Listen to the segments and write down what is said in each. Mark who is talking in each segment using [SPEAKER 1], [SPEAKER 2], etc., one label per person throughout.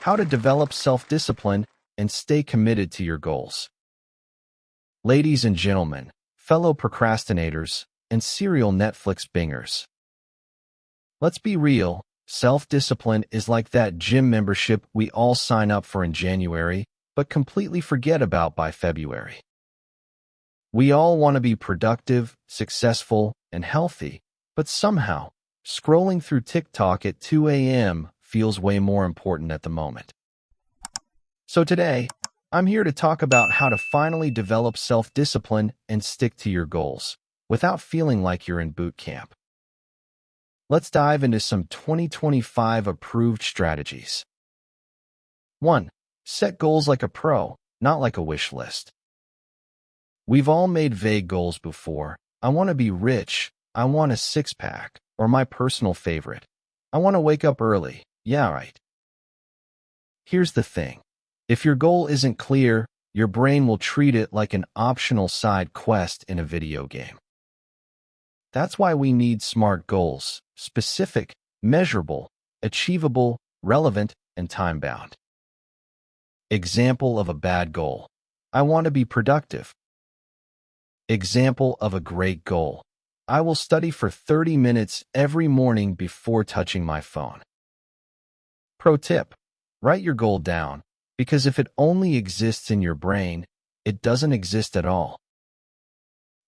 [SPEAKER 1] how to develop self-discipline and stay committed to your goals. Ladies and gentlemen, fellow procrastinators, and serial Netflix bingers. Let's be real, self-discipline is like that gym membership we all sign up for in January, but completely forget about by February. We all want to be productive, successful, and healthy, but somehow, scrolling through TikTok at 2 a.m. feels way more important at the moment. So today, I'm here to talk about how to finally develop self-discipline and stick to your goals without feeling like you're in boot camp. Let's dive into some 2025 approved strategies. 1. Set goals like a pro, not like a wish list. We've all made vague goals before. I want to be rich, I want a six-pack, or my personal favorite, I want to wake up early. Yeah, right. Here's the thing. If your goal isn't clear, your brain will treat it like an optional side quest in a video game. That's why we need SMART goals: specific, measurable, achievable, relevant, and time-bound. Example of a bad goal. I want to be productive. Example of a great goal. I will study for 30 minutes every morning before touching my phone. Pro tip: write your goal down, because if it only exists in your brain, it doesn't exist at all.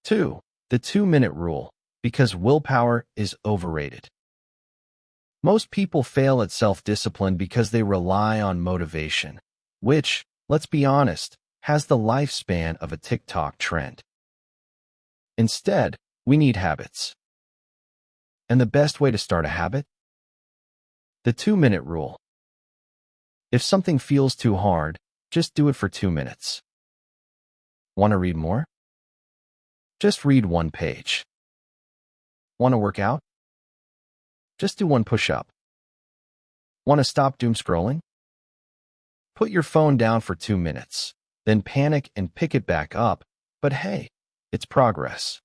[SPEAKER 1] 2. The 2-minute rule, because willpower is overrated. Most people fail at self-discipline because they rely on motivation, which, let's be honest, has the lifespan of a TikTok trend. Instead, we need habits. And the best way to start a habit? The 2-minute rule. If something feels too hard, just do it for 2 minutes. Want to read more? Just read 1 page. Want to work out? Just do 1 push-up. Want to stop doom scrolling? Put your phone down for 2 minutes, then panic and pick it back up, but hey, it's progress.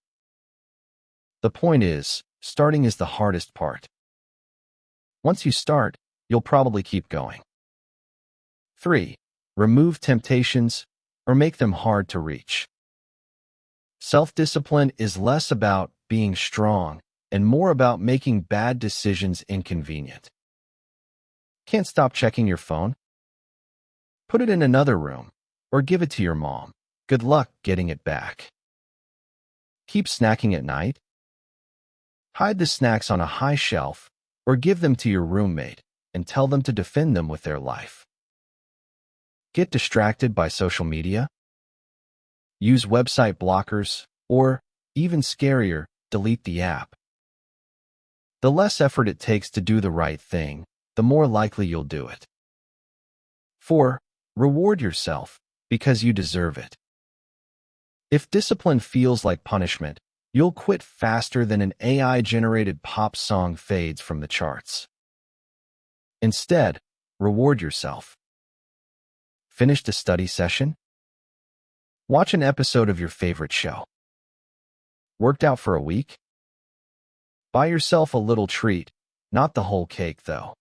[SPEAKER 1] The point is, starting is the hardest part. Once you start, you'll probably keep going. 3. Remove temptations or make them hard to reach. Self-discipline is less about being strong and more about making bad decisions inconvenient. Can't stop checking your phone? Put it in another room or give it to your mom. Good luck getting it back. Keep snacking at night? Hide the snacks on a high shelf or give them to your roommate and tell them to defend them with their life. Get distracted by social media? Use website blockers or, even scarier, delete the app. The less effort it takes to do the right thing, the more likely you'll do it. 4. Reward yourself because you deserve it. If discipline feels like punishment, you'll quit faster than an AI-generated pop song fades from the charts. Instead, reward yourself. Finished a study session? Watch an episode of your favorite show. Worked out for a week? Buy yourself a little treat, not the whole cake though.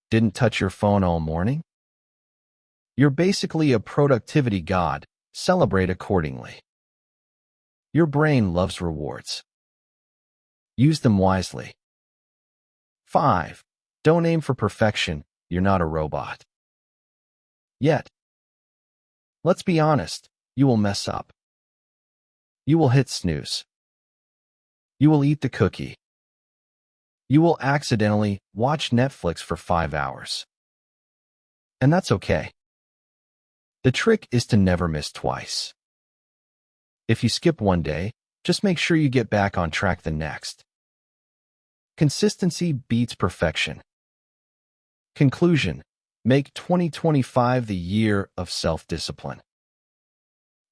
[SPEAKER 1] Didn't touch your phone all morning? You're basically a productivity god. Celebrate accordingly. Your brain loves rewards. Use them wisely. 5. Don't aim for perfection. You're not a robot. Yet. Let's be honest, you will mess up. You will hit snooze. You will eat the cookie. You will accidentally watch Netflix for 5 hours. And that's okay. The trick is to never miss twice. If you skip one day, just make sure you get back on track the next. Consistency beats perfection. Conclusion: make 2025 the year of self-discipline.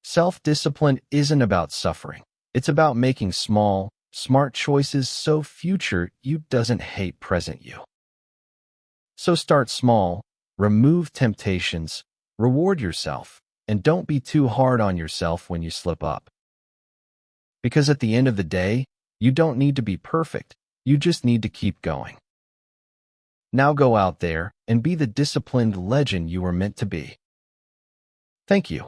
[SPEAKER 1] Self-discipline isn't about suffering. It's about making small, smart choices so future you doesn't hate present you. So start small, remove temptations, reward yourself, and don't be too hard on yourself when you slip up. Because at the end of the day, you don't need to be perfect, you just need to keep going. Now go out there and be the disciplined legend you were meant to be. Thank you.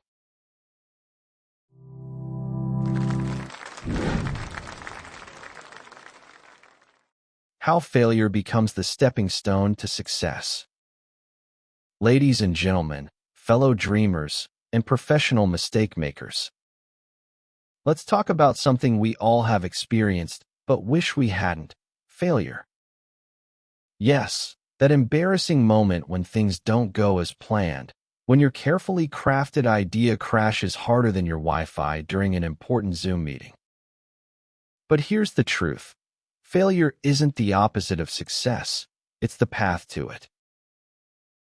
[SPEAKER 1] How failure becomes the stepping stone to success. Ladies and gentlemen, fellow dreamers, and professional mistake makers. Let's talk about something we all have experienced but wish we hadn't: failure. Yes, that embarrassing moment when things don't go as planned, when your carefully crafted idea crashes harder than your Wi-Fi during an important Zoom meeting. But here's the truth. Failure isn't the opposite of success, it's the path to it.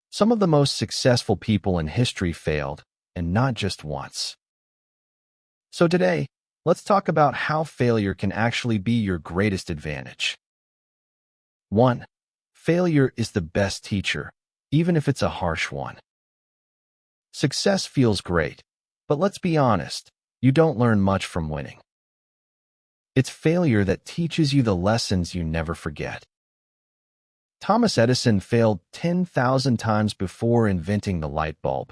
[SPEAKER 1] Some of the most successful people in history failed, and not just once. So today, let's talk about how failure can actually be your greatest advantage. 1. Failure is the best teacher, even if it's a harsh one. Success feels great, but let's be honest, you don't learn much from winning. It's failure that teaches you the lessons you never forget. Thomas Edison failed 10,000 times before inventing the light bulb.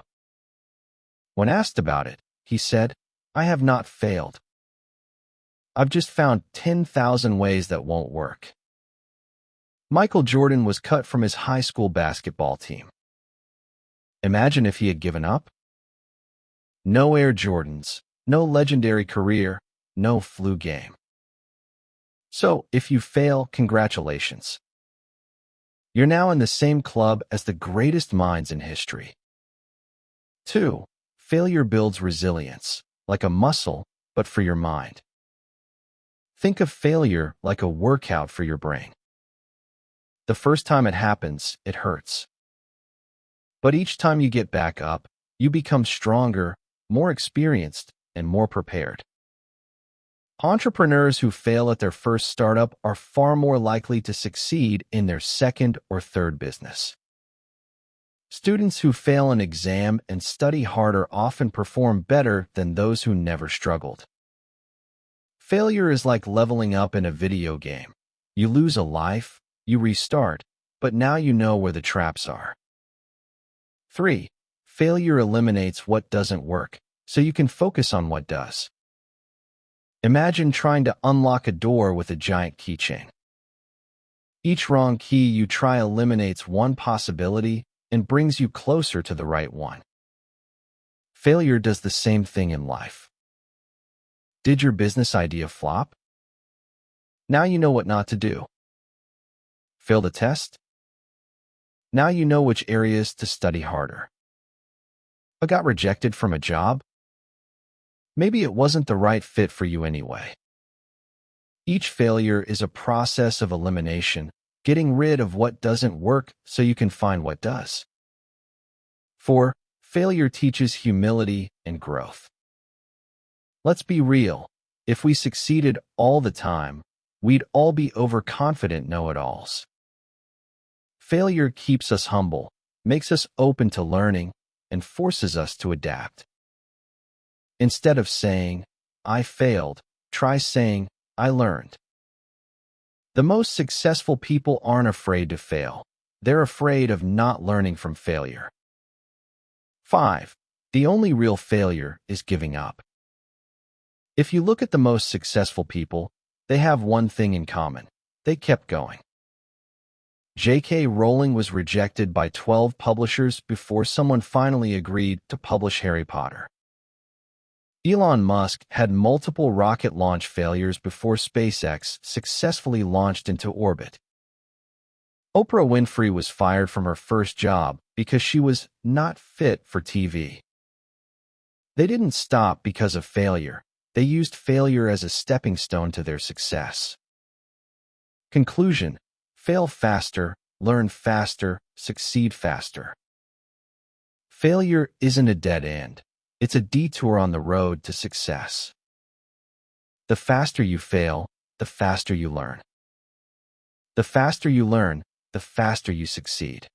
[SPEAKER 1] When asked about it, he said, "I have not failed. I've just found 10,000 ways that won't work." Michael Jordan was cut from his high school basketball team. Imagine if he had given up. No Air Jordans, no legendary career, no flu game. So, if you fail, congratulations. You're now in the same club as the greatest minds in history. 2. Failure builds resilience, like a muscle, but for your mind. Think of failure like a workout for your brain. The first time it happens, it hurts. But each time you get back up, you become stronger, more experienced, and more prepared. Entrepreneurs who fail at their first startup are far more likely to succeed in their second or third business. Students who fail an exam and study harder often perform better than those who never struggled. Failure is like leveling up in a video game. You lose a life, you restart, but now you know where the traps are. 3. Failure eliminates what doesn't work, so you can focus on what does. Imagine trying to unlock a door with a giant keychain. Each wrong key you try eliminates one possibility and brings you closer to the right one. Failure does the same thing in life. Did your business idea flop? Now you know what not to do. Failed a test? Now you know which areas to study harder. But got rejected from a job? Maybe it wasn't the right fit for you anyway. Each failure is a process of elimination, getting rid of what doesn't work so you can find what does. 4. Failure teaches humility and growth. Let's be real. If we succeeded all the time, we'd all be overconfident know-it-alls. Failure keeps us humble, makes us open to learning, and forces us to adapt. Instead of saying, "I failed," try saying, "I learned." The most successful people aren't afraid to fail. They're afraid of not learning from failure. 5. The only real failure is giving up. If you look at the most successful people, they have one thing in common. They kept going. J.K. Rowling was rejected by 12 publishers before someone finally agreed to publish Harry Potter. Elon Musk had multiple rocket launch failures before SpaceX successfully launched into orbit. Oprah Winfrey was fired from her first job because she was not fit for TV. They didn't stop because of failure. They used failure as a stepping stone to their success. Conclusion: fail faster, learn faster, succeed faster. Failure isn't a dead end. It's a detour on the road to success. The faster you fail, the faster you learn. The faster you learn, the faster you succeed.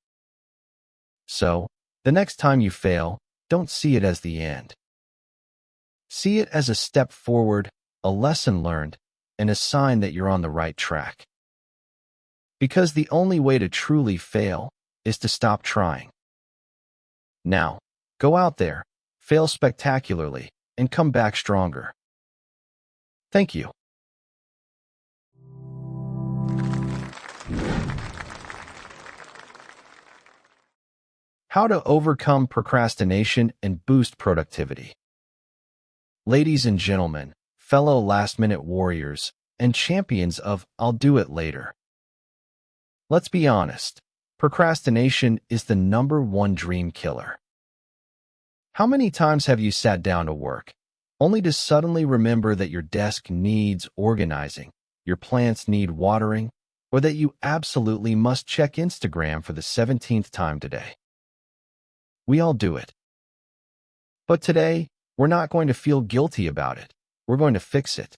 [SPEAKER 1] So, the next time you fail, don't see it as the end. See it as a step forward, a lesson learned, and a sign that you're on the right track. Because the only way to truly fail is to stop trying. Now, go out there, fail spectacularly, and come back stronger. Thank you. How to overcome procrastination and boost productivity. Ladies and gentlemen, fellow last-minute warriors, and champions of I'll do it later. Let's be honest, procrastination is the #1 dream killer. How many times have you sat down to work, only to suddenly remember that your desk needs organizing, your plants need watering, or that you absolutely must check Instagram for the 17th time today? We all do it. But today, we're not going to feel guilty about it. We're going to fix it.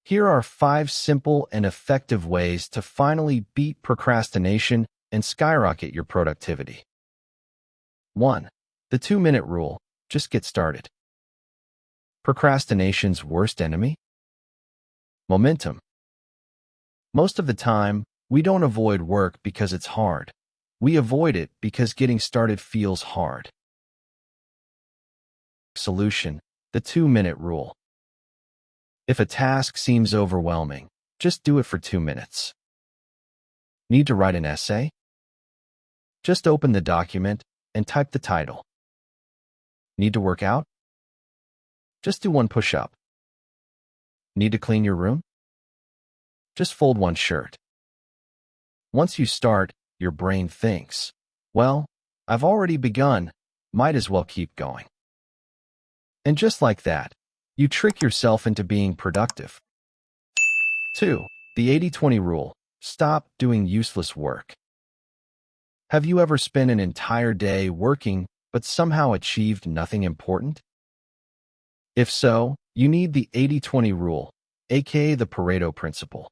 [SPEAKER 1] Here are 5 simple and effective ways to finally beat procrastination and skyrocket your productivity. 1. The 2-minute rule. Just get started. Procrastination's worst enemy? Momentum. Most of the time, we don't avoid work because it's hard. We avoid it because getting started feels hard. Solution: the 2-minute rule. If a task seems overwhelming, just do it for 2 minutes. Need to write an essay? Just open the document and type the title. Need to work out? Just do 1 push-up. Need to clean your room? Just fold 1 shirt. Once you start, your brain thinks, well, I've already begun, might as well keep going. And just like that, you trick yourself into being productive. 2. The 80-20 rule. Stop doing useless work. Have you ever spent an entire day working but somehow achieved nothing important? If so, you need the 80-20 rule, aka the Pareto principle.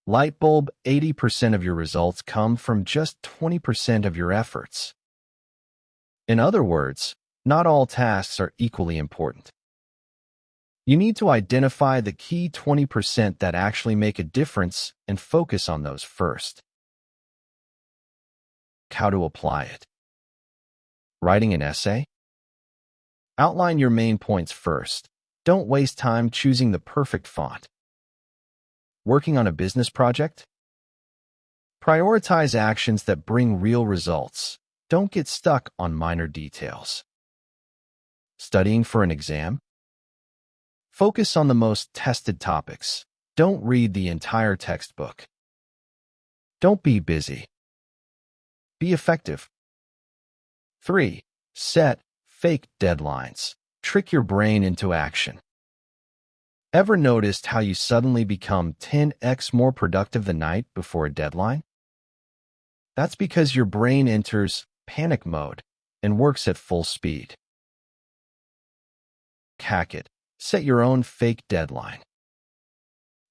[SPEAKER 1] Light bulb, 80% of your results come from just 20% of your efforts. In other words, not all tasks are equally important. You need to identify the key 20% that actually make a difference and focus on those first. How to apply it. Writing an essay? Outline your main points first. Don't waste time choosing the perfect font. Working on a business project? Prioritize actions that bring real results. Don't get stuck on minor details. Studying for an exam? Focus on the most tested topics. Don't read the entire textbook. Don't be busy. Be effective. 3. Set fake deadlines. Trick your brain into action. Ever noticed how you suddenly become 10x more productive the night before a deadline? That's because your brain enters panic mode and works at full speed. Hack it. Set your own fake deadline.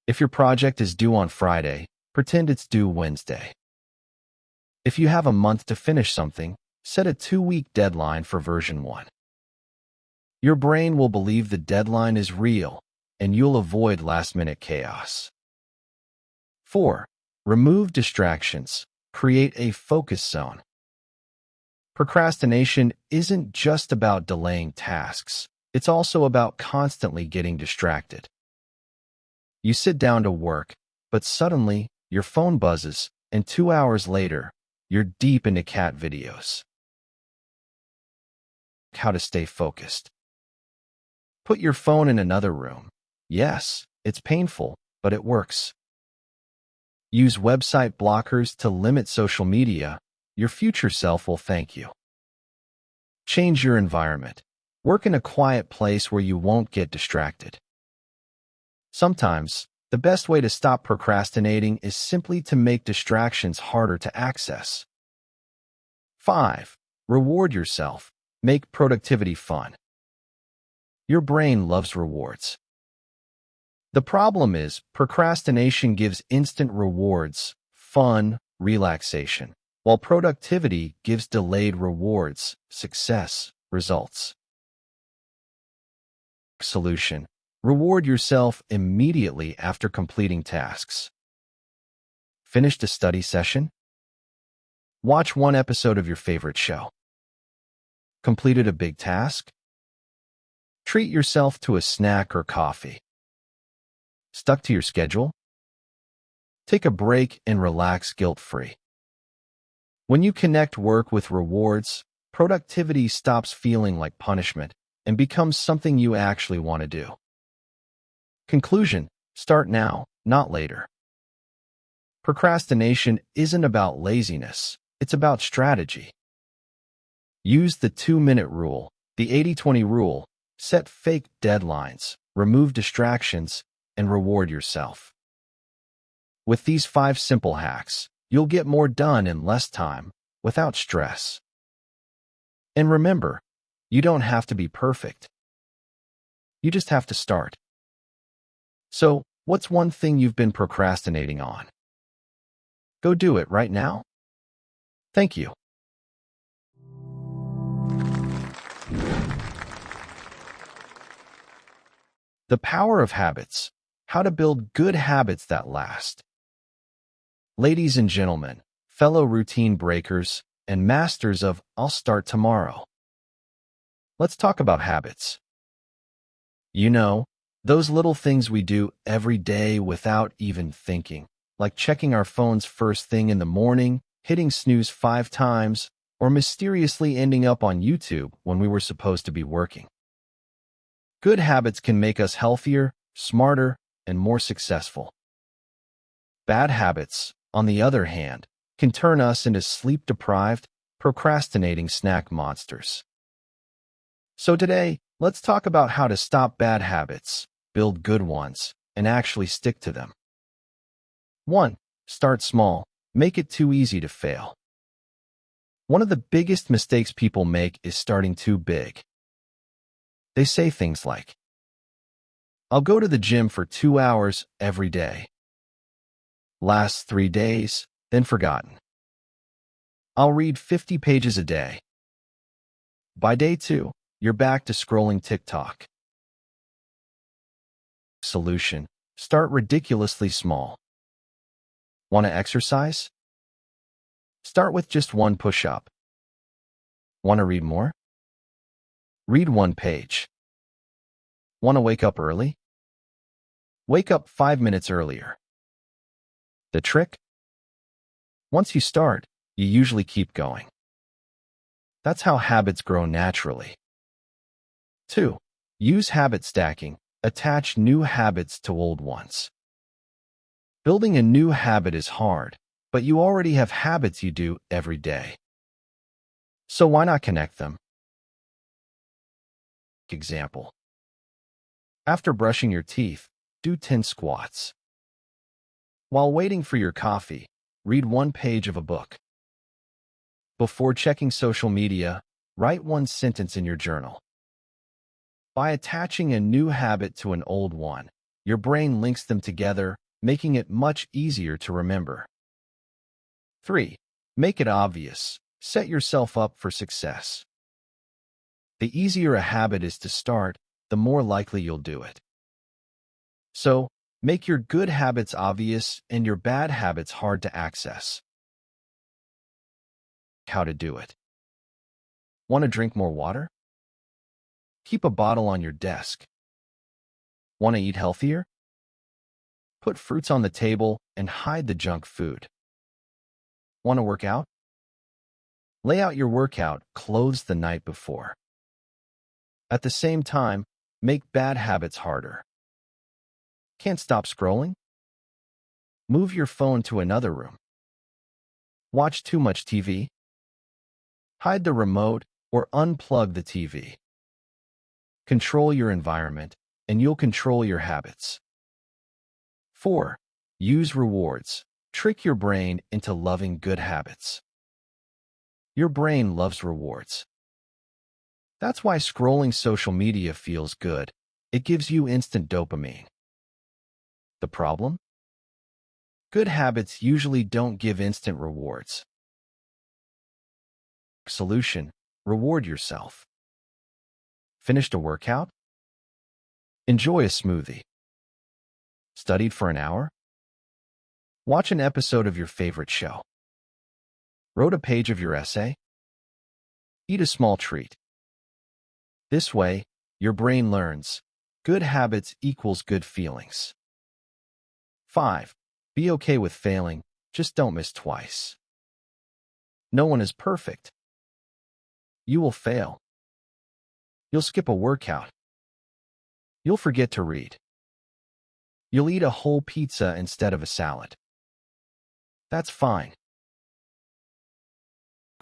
[SPEAKER 1] If your project is due on Friday, pretend it's due Wednesday. If you have a month to finish something, set a 2-week deadline for version 1. Your brain will believe the deadline is real, and you'll avoid last-minute chaos. 4. Remove distractions. Create a focus zone. Procrastination isn't just about delaying tasks. It's also about constantly getting distracted. You sit down to work, but suddenly your phone buzzes, and 2 hours later, you're deep into cat videos. How to stay focused. Put your phone in another room. Yes, it's painful, but it works. Use website blockers to limit social media. Your future self will thank you. Change your environment. Work in a quiet place where you won't get distracted. Sometimes, the best way to stop procrastinating is simply to make distractions harder to access. 5. Reward yourself. Make productivity fun. Your brain loves rewards. The problem is, procrastination gives instant rewards, fun, relaxation, while productivity gives delayed rewards, success, results. Solution: reward yourself immediately after completing tasks. Finished a study session? Watch one episode of your favorite show. Completed a big task? Treat yourself to a snack or coffee. Stuck to your schedule? Take a break and relax guilt-free. When you connect work with rewards, productivity stops feeling like punishment and becomes something you actually want to do. Conclusion: start now, not later. Procrastination isn't about laziness, it's about strategy. Use the 2-minute rule, the 80-20 rule, set fake deadlines, remove distractions, and reward yourself. With these 5 simple hacks, you'll get more done in less time, without stress. And remember, you don't have to be perfect. You just have to start. So, what's one thing you've been procrastinating on? Go do it right now. Thank you. The power of habits. How to build good habits that last. Ladies and gentlemen, fellow routine breakers, and masters of I'll start tomorrow. Let's talk about habits. You know, those little things we do every day without even thinking, like checking our phones first thing in the morning, hitting snooze 5 times, or mysteriously ending up on YouTube when we were supposed to be working. Good habits can make us healthier, smarter, and more successful. Bad habits, on the other hand, can turn us into sleep-deprived, procrastinating snack monsters. So today, let's talk about how to stop bad habits, build good ones, and actually stick to them. 1. Start small. Make it too easy to fail. One of the biggest mistakes people make is starting too big. They say things like, I'll go to the gym for 2 hours every day. Last 3 days, then forgotten. I'll read 50 pages a day. By day 2, you're back to scrolling TikTok. Solution: start ridiculously small. Want to exercise? Start with just 1 push-up. Want to read more? Read 1 page. Want to wake up early? Wake up 5 minutes earlier. The trick? Once you start, you usually keep going. That's how habits grow naturally. 2. Use habit stacking. Attach new habits to old ones. Building a new habit is hard, but you already have habits you do every day. So why not connect them? Example. After brushing your teeth, do 10 squats. While waiting for your coffee, read 1 page of a book. Before checking social media, write 1 sentence in your journal. By attaching a new habit to an old one, your brain links them together, making it much easier to remember. 3. Make it obvious. Set yourself up for success. The easier a habit is to start, the more likely you'll do it. So, make your good habits obvious and your bad habits hard to access. How to do it. Want to drink more water? Keep a bottle on your desk. Want to eat healthier? Put fruits on the table and hide the junk food. Want to work out? Lay out your workout clothes the night before. At the same time, make bad habits harder. Can't stop scrolling? Move your phone to another room. Watch too much TV? Hide the remote or unplug the TV. Control your environment, and you'll control your habits. 4. Use rewards. Trick your brain into loving good habits. Your brain loves rewards. That's why scrolling social media feels good. It gives you instant dopamine. The problem? Good habits usually don't give instant rewards. Solution: reward yourself. Finished a workout? Enjoy a smoothie. Studied for an hour? Watch an episode of your favorite show. Wrote a page of your essay? Eat a small treat. This way, your brain learns. Good habits equals good feelings. 5. Be okay with failing, just don't miss twice. No one is perfect. You will fail. You'll skip a workout. You'll forget to read. You'll eat a whole pizza instead of a salad. That's fine.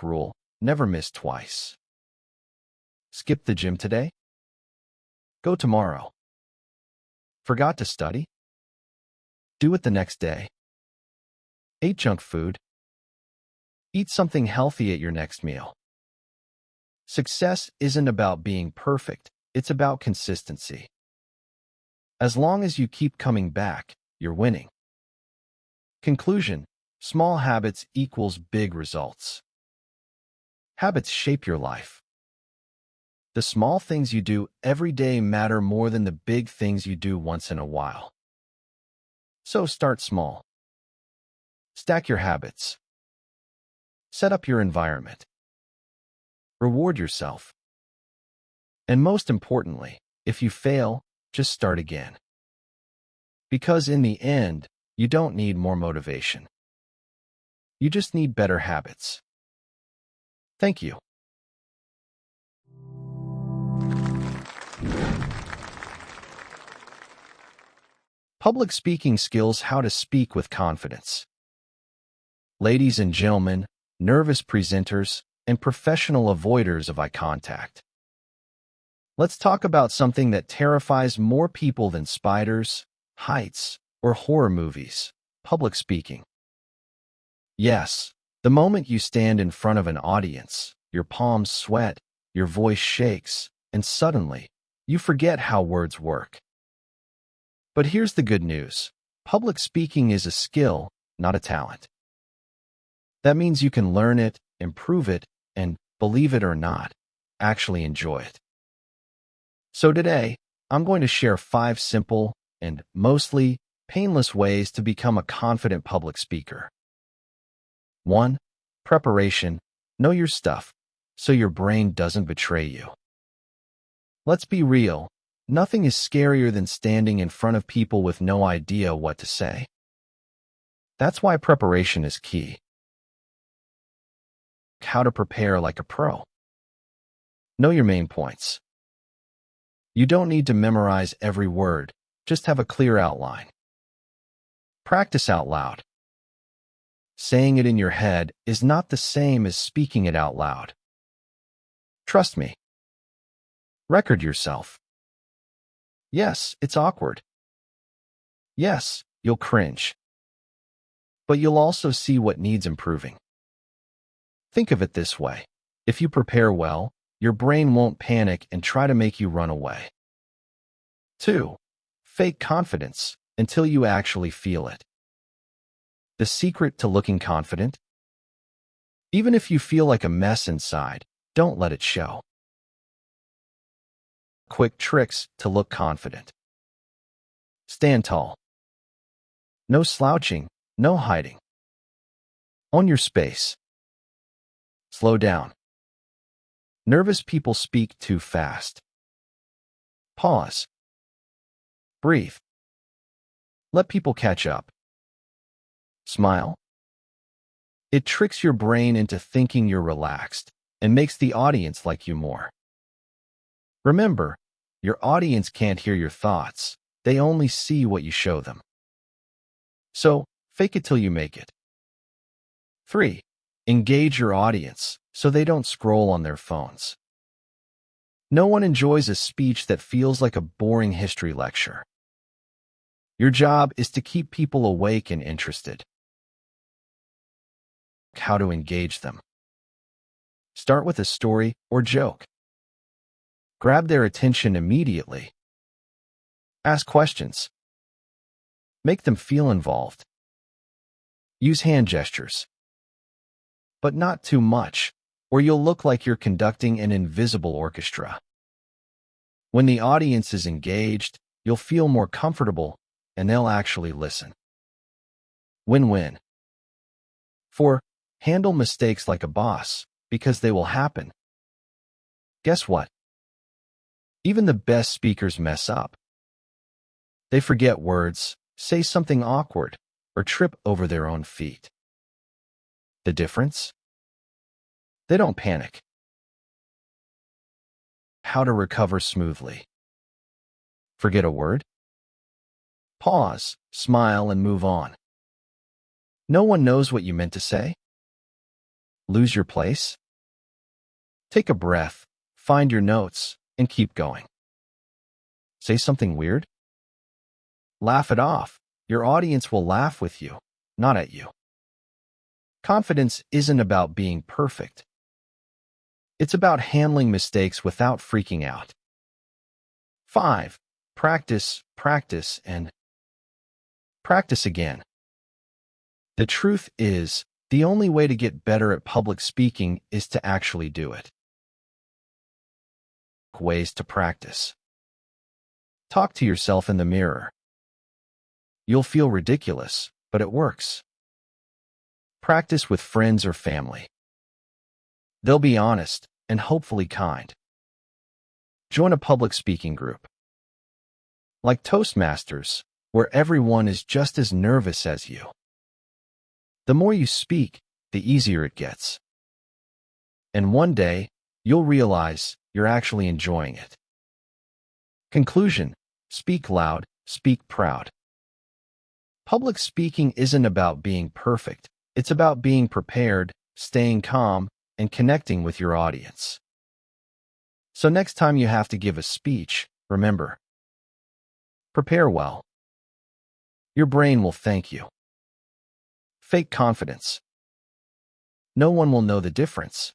[SPEAKER 1] Rule: never miss twice. Skip the gym today? Go tomorrow. Forgot to study? Do it the next day. Ate junk food? Eat something healthy at your next meal. Success isn't about being perfect, it's about consistency. As long as you keep coming back, you're winning. Conclusion: small habits equals big results. Habits shape your life. The small things you do every day matter more than the big things you do once in a while. So start small. Stack your habits. Set up your environment. Reward yourself. And most importantly, if you fail, just start again. Because in the end, you don't need more motivation. You just need better habits. Thank you. Public speaking skills: how to speak with confidence. Ladies and gentlemen, nervous presenters, and professional avoiders of eye contact. Let's talk about something that terrifies more people than spiders, heights, or horror movies: public speaking. Yes, the moment you stand in front of an audience, your palms sweat, your voice shakes, and suddenly, you forget how words work. But here's the good news: public speaking is a skill, not a talent. That means you can learn it, improve it, and, believe it or not, actually enjoy it. So today, I'm going to share 5 simple and, mostly, painless ways to become a confident public speaker. 1. Preparation. Know your stuff, so your brain doesn't betray you. Let's be real, nothing is scarier than standing in front of people with no idea what to say. That's why preparation is key. How to prepare like a pro. Know your main points. You don't need to memorize every word, just have a clear outline. Practice out loud. Saying it in your head is not the same as speaking it out loud. Trust me. Record yourself. Yes, it's awkward. Yes, you'll cringe. But you'll also see what needs improving. Think of it this way: if you prepare well, your brain won't panic and try to make you run away. 2. Fake confidence until you actually feel it. The secret to looking confident? Even if you feel like a mess inside, don't let it show. Quick tricks to look confident. Stand tall. No slouching, no hiding. Own your space. Slow down. Nervous people speak too fast. Pause. Breathe. Let people catch up. Smile. It tricks your brain into thinking you're relaxed and makes the audience like you more. Remember, your audience can't hear your thoughts. They only see what you show them. So, fake it till you make it. 3. Engage your audience so they don't scroll on their phones. No one enjoys a speech that feels like a boring history lecture. Your job is to keep people awake and interested. How to engage them. Start with a story or joke. Grab their attention immediately. Ask questions. Make them feel involved. Use hand gestures. But not too much, or you'll look like you're conducting an invisible orchestra. When the audience is engaged, you'll feel more comfortable, and they'll actually listen. Win-win. 4. Handle mistakes like a boss, because they will happen. Guess what? Even the best speakers mess up. They forget words, say something awkward, or trip over their own feet. The difference? They don't panic. How to recover smoothly. Forget a word? Pause, smile, and move on. No one knows what you meant to say? Lose your place? Take a breath, find your notes, and keep going. Say something weird? Laugh it off. Your audience will laugh with you, not at you. Confidence isn't about being perfect. It's about handling mistakes without freaking out. 5. Practice, practice, and practice again. The truth is, the only way to get better at public speaking is to actually do it. Ways to practice. Talk to yourself in the mirror. You'll feel ridiculous, but it works. Practice with friends or family. They'll be honest and hopefully kind. Join a public speaking group. Like Toastmasters, where everyone is just as nervous as you. The more you speak, the easier it gets. And one day, you'll realize you're actually enjoying it. Conclusion: speak loud, speak proud. Public speaking isn't about being perfect. It's about being prepared, staying calm, and connecting with your audience. So next time you have to give a speech, remember, prepare well. Your brain will thank you. Fake confidence. No one will know the difference.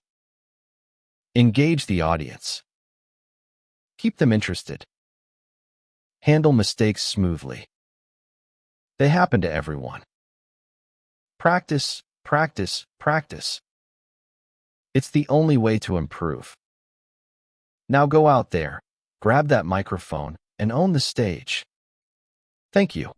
[SPEAKER 1] Engage the audience. Keep them interested. Handle mistakes smoothly. They happen to everyone. Practice, practice, practice. It's the only way to improve. Now go out there, grab that microphone, and own the stage. Thank you.